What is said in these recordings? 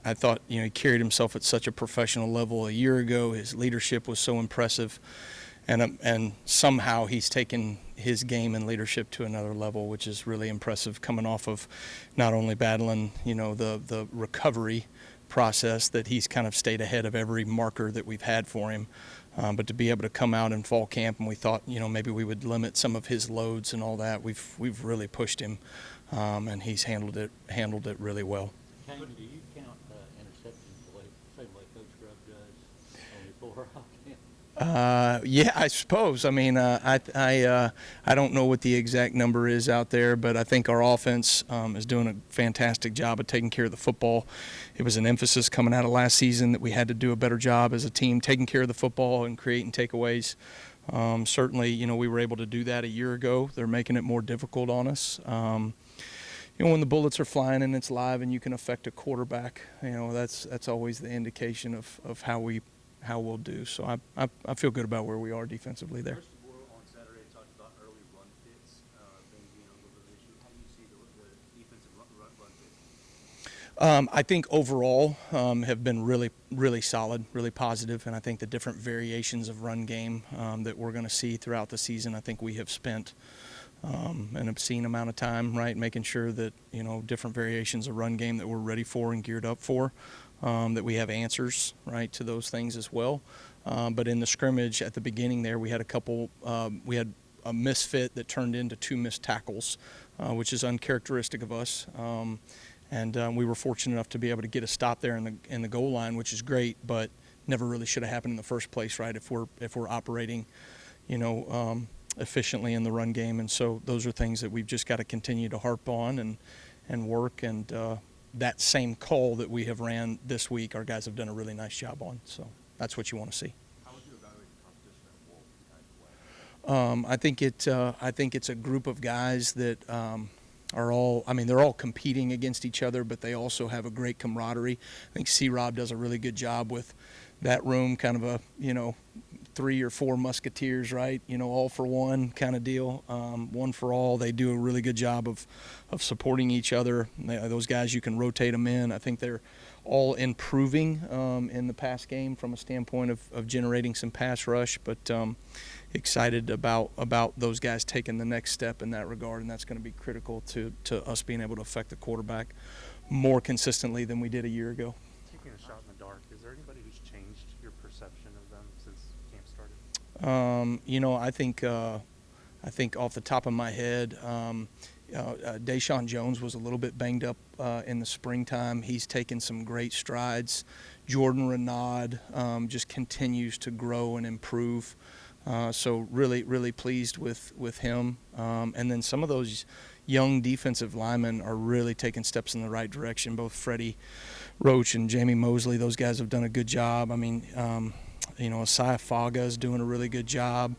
I thought, he carried himself at such a professional level a year ago. His leadership was so impressive, and somehow he's taken his game and leadership to another level, which is really impressive, coming off of not only battling, the recovery process that he's kind of stayed ahead of every marker that we've had for him, but to be able to come out in fall camp, and we thought, maybe we would limit some of his loads and all that. We've really pushed him, and he's handled it really well. Kane, do you count interceptions the same way Coach Grubb does on your floor camp? Yeah, I suppose. I mean, I don't know what the exact number is out there, but I think our offense is doing a fantastic job of taking care of the football. It was an emphasis coming out of last season that we had to do a better job as a team taking care of the football and creating takeaways. Certainly, we were able to do that a year ago. They're making it more difficult on us. When the bullets are flying and it's live and you can affect a quarterback, that's always the indication of how we'll do. So I feel good about where we are defensively there. First of all, on Saturday, talked about early run fits being a little bit of an issue. How do you see the defensive run fits? I think overall have been really, really solid, really positive, and I think the different variations of run game that we're going to see throughout the season, I think we have spent an obscene amount of time, right, making sure that, different variations of run game that we're ready for and geared up for, that we have answers, right, to those things as well. But in the scrimmage at the beginning there, we had we had a misfit that turned into 2 missed tackles, which is uncharacteristic of us. And we were fortunate enough to be able to get a stop there in the goal line, which is great, but never really should have happened in the first place, right, if we're operating, efficiently in the run game. And so those are things that we've just got to continue to harp on and work. And that same call that we have ran this week, our guys have done a really nice job on. So that's what you want to see. How would you evaluate the competition at Wolf? I think it's a group of guys that are all, they're all competing against each other, but they also have a great camaraderie. I think C-Rob does a really good job with that room, kind of a, 3 or 4 musketeers, right? All for one kind of deal, one for all. They do a really good job of supporting each other. Those guys, you can rotate them in. I think they're all improving in the pass game from a standpoint of generating some pass rush, but excited about those guys taking the next step in that regard, and that's going to be critical to us being able to affect the quarterback more consistently than we did a year ago. Taking a shot in the dark, is there anybody who's changed your perception of them since camp started? I think off the top of my head, Deshaun Jones was a little bit banged up in the springtime. He's taken some great strides. Jordan Renaud just continues to grow and improve. So really, really pleased with him. And then some of those young defensive linemen are really taking steps in the right direction. Both Freddie Roach and Jamie Mosley, those guys have done a good job. Asai Faga is doing a really good job.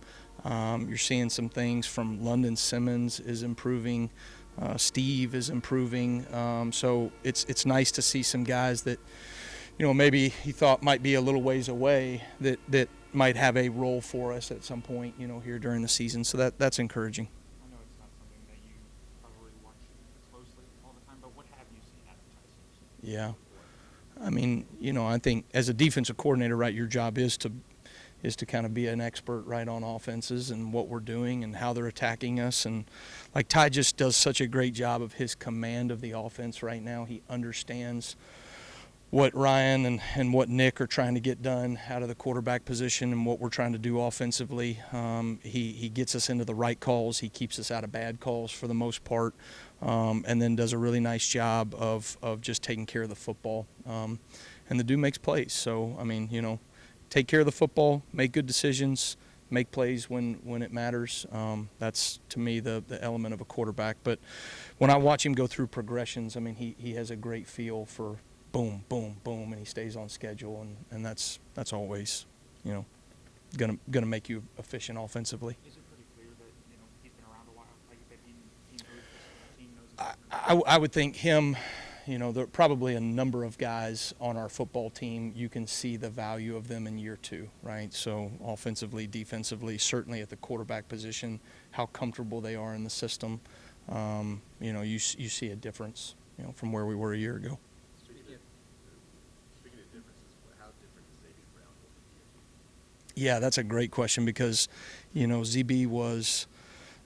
You're seeing some things from London Simmons is improving. Steve is improving. So it's nice to see some guys that, maybe he thought might be a little ways away that might have a role for us at some point, here during the season. So that's encouraging. I know it's not something that you probably watch closely all the time, but what have you seen out of Ty Simpson? Yeah. I think as a defensive coordinator, right, your job is to kind of be an expert, right, on offenses and what we're doing and how they're attacking us. And like Ty just does such a great job of his command of the offense right now. He understands what Ryan and what Nick are trying to get done out of the quarterback position and what we're trying to do offensively. He gets us into the right calls. He keeps us out of bad calls for the most part, and then does a really nice job of just taking care of the football. And the dude makes plays. So, take care of the football, make good decisions, make plays when it matters. That's, to me, the element of a quarterback. But when I watch him go through progressions, he has a great feel for boom, boom, boom, and he stays on schedule, and that's always, gonna make you efficient offensively. Is it pretty clear that he's been around a while, like that he knows the team knows? I would think him. There are probably a number of guys on our football team. You can see the value of them in year 2, right? So offensively, defensively, certainly at the quarterback position, how comfortable they are in the system. You see a difference, from where we were a year ago. Yeah, that's a great question because, ZB was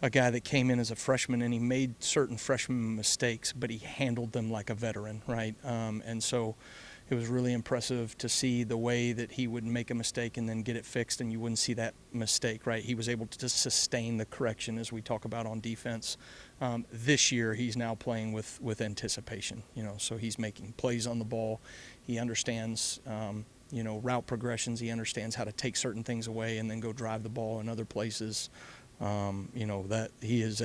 a guy that came in as a freshman and he made certain freshman mistakes, but he handled them like a veteran, right? And so it was really impressive to see the way that he would make a mistake and then get it fixed, and you wouldn't see that mistake, right? He was able to just sustain the correction, as we talk about on defense. This year, he's now playing with anticipation, so he's making plays on the ball. He understands route progressions. He understands how to take certain things away and then go drive the ball in other places. That he is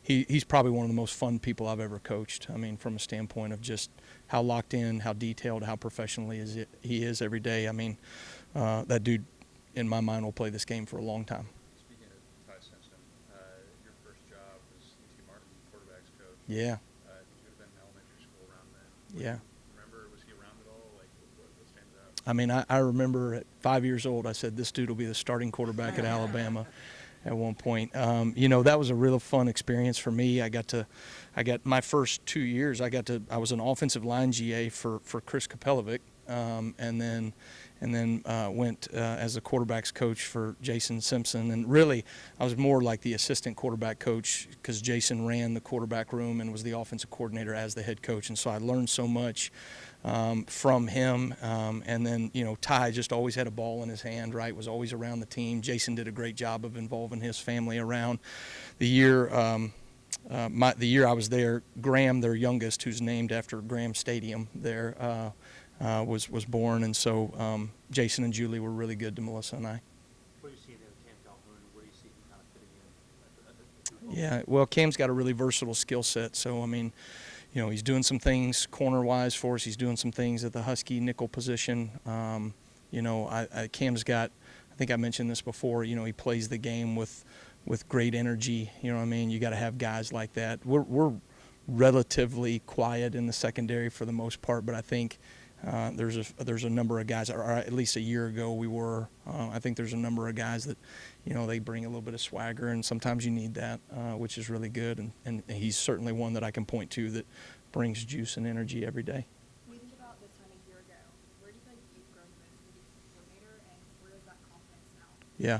he's probably one of the most fun people I've ever coached. I mean, from a standpoint of just how locked in, how detailed, how professionally he is every day. I mean, that dude, in my mind, will play this game for a long time. Speaking of Ty Simpson, your first job was E.T. Martin, quarterback's coach. Yeah. I think you would have been in elementary school around then. Yeah. Remember, was he around at all? Like, what stands out? I mean, I remember at 5 years old, I said, this dude will be the starting quarterback at Alabama at one point. That was a real fun experience for me. I got my first 2 years, I was an offensive line GA for Chris Kapelovic, and then went as a quarterback's coach for Jason Simpson. And really, I was more like the assistant quarterback coach because Jason ran the quarterback room and was the offensive coordinator as the head coach. And so I learned so much from him. And then, Ty just always had a ball in his hand, right, was always around the team. Jason did a great job of involving his family around. The year I was there, Graham, their youngest, who's named after Graham Stadium there, was born. And so Jason and Julie were really good to Melissa and I. What do you see in Cam Calhoun? What do you see him kind of fitting in? Yeah, well, Cam's got a really versatile skill set. So, I mean, he's doing some things corner-wise for us. He's doing some things at the Husky nickel position. Cam's got, I think I mentioned this before, he plays the game with great energy. You know what I mean? You got to have guys like that. We're relatively quiet in the secondary for the most part, but I think there's a number of guys, or at least a year ago we were. I think there's a number of guys that, they bring a little bit of swagger, and sometimes you need that, which is really good. And he's certainly one that I can point to that brings juice and energy every day. When you think about this time a year ago, where do you think you've grown the most as a defensive coordinator, and where is that confidence now? Yeah.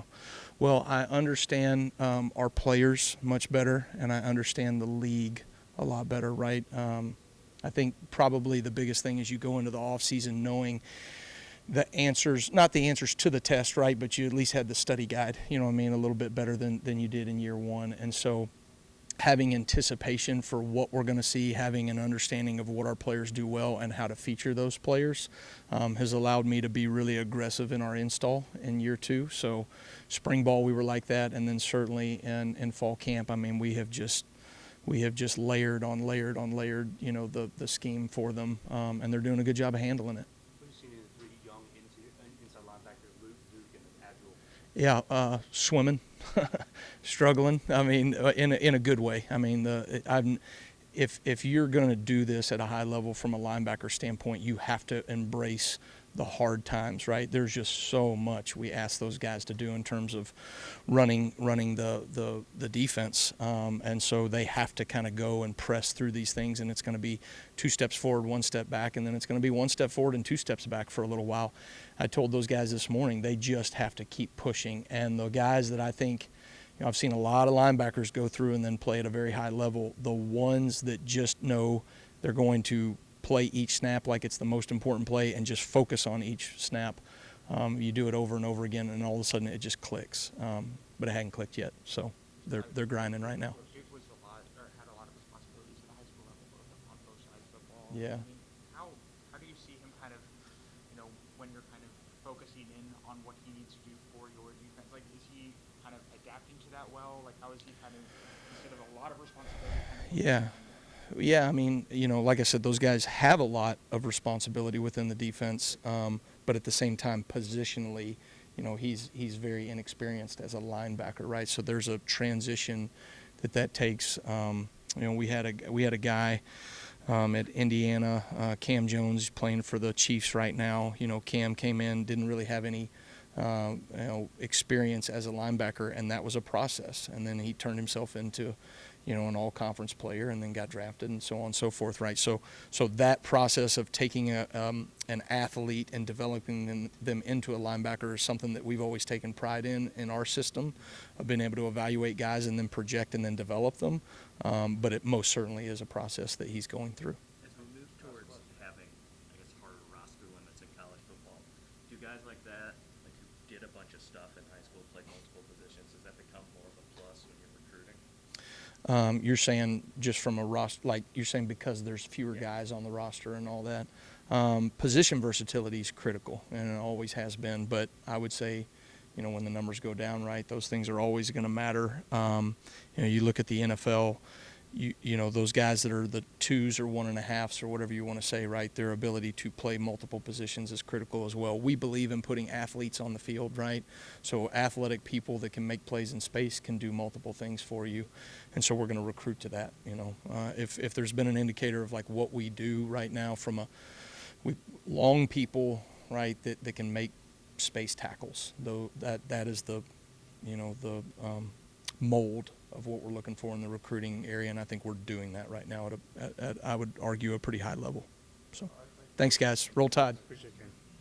Well, I understand our players much better, and I understand the league a lot better, right? I think probably the biggest thing is you go into the offseason knowing the answers, not the answers to the test, right, but you at least had the study guide, a little bit better than you did in year one. And so having anticipation for what we're going to see, having an understanding of what our players do well and how to feature those players has allowed me to be really aggressive in our install in year two. So spring ball, we were like that, and then certainly in fall camp, I mean, we have just layered on layered on layered, the scheme for them, and they're doing a good job of handling it. What do you see in the three young inside linebackers, Luke, and Agile? Yeah, swimming, struggling. I mean, in a good way. I mean, if you're going to do this at a high level from a linebacker standpoint, you have to embrace the hard times, right? There's just so much we ask those guys to do in terms of running the defense, and so they have to kind of go and press through these things, and it's going to be 2 steps forward, 1 step back, and then it's going to be 1 step forward and 2 steps back for a little while. I told those guys this morning they just have to keep pushing, and the guys that I think, I've seen a lot of linebackers go through and then play at a very high level, the ones that just know they're going to play each snap like it's the most important play and just focus on each snap. You do it over and over again, and all of a sudden it just clicks. But it hadn't clicked yet, so they're grinding right now. Duke was had a lot of responsibilities at the high school level, on both sides of the ball. Yeah. I mean, how do you see him kind of, when you're kind of focusing in on what he needs to do for your defense? Like, is he kind of adapting to that well? Like, how is he kind of, instead of a lot of responsibility? Yeah, I mean, like I said, those guys have a lot of responsibility within the defense, but at the same time, positionally, he's very inexperienced as a linebacker, right? So there's a transition that takes. We had a guy at Indiana, Cam Jones, playing for the Chiefs right now. Cam came in, didn't really have any experience as a linebacker, and that was a process. And then he turned himself into, an all-conference player, and then got drafted, and so on and so forth, right? So that process of taking an athlete and developing them into a linebacker is something that we've always taken pride in our system, of being able to evaluate guys and then project and then develop them. But it most certainly is a process that he's going through. As we move towards having, I guess, harder roster limits in college football, do guys like that, like who did a bunch of stuff in high school, play multiple positions, does that become more of a plus when you're recruiting? You're saying just from a roster, like you're saying because there's fewer guys on the roster and all that. Position versatility is critical, and it always has been. But I would say, when the numbers go down, right, those things are always going to matter. You look at the NFL. Those guys that are the 2s or 1.5s or whatever you want to say, right, their ability to play multiple positions is critical as well. We believe in putting athletes on the field, right? So athletic people that can make plays in space can do multiple things for you. And so we're going to recruit to that, If there's been an indicator of like what we do right now from long people, right, that can make space tackles, though that is the mold of what we're looking for in the recruiting area, and I think we're doing that right now at I would argue, a pretty high level. So, thanks, guys. Roll Tide. Appreciate it.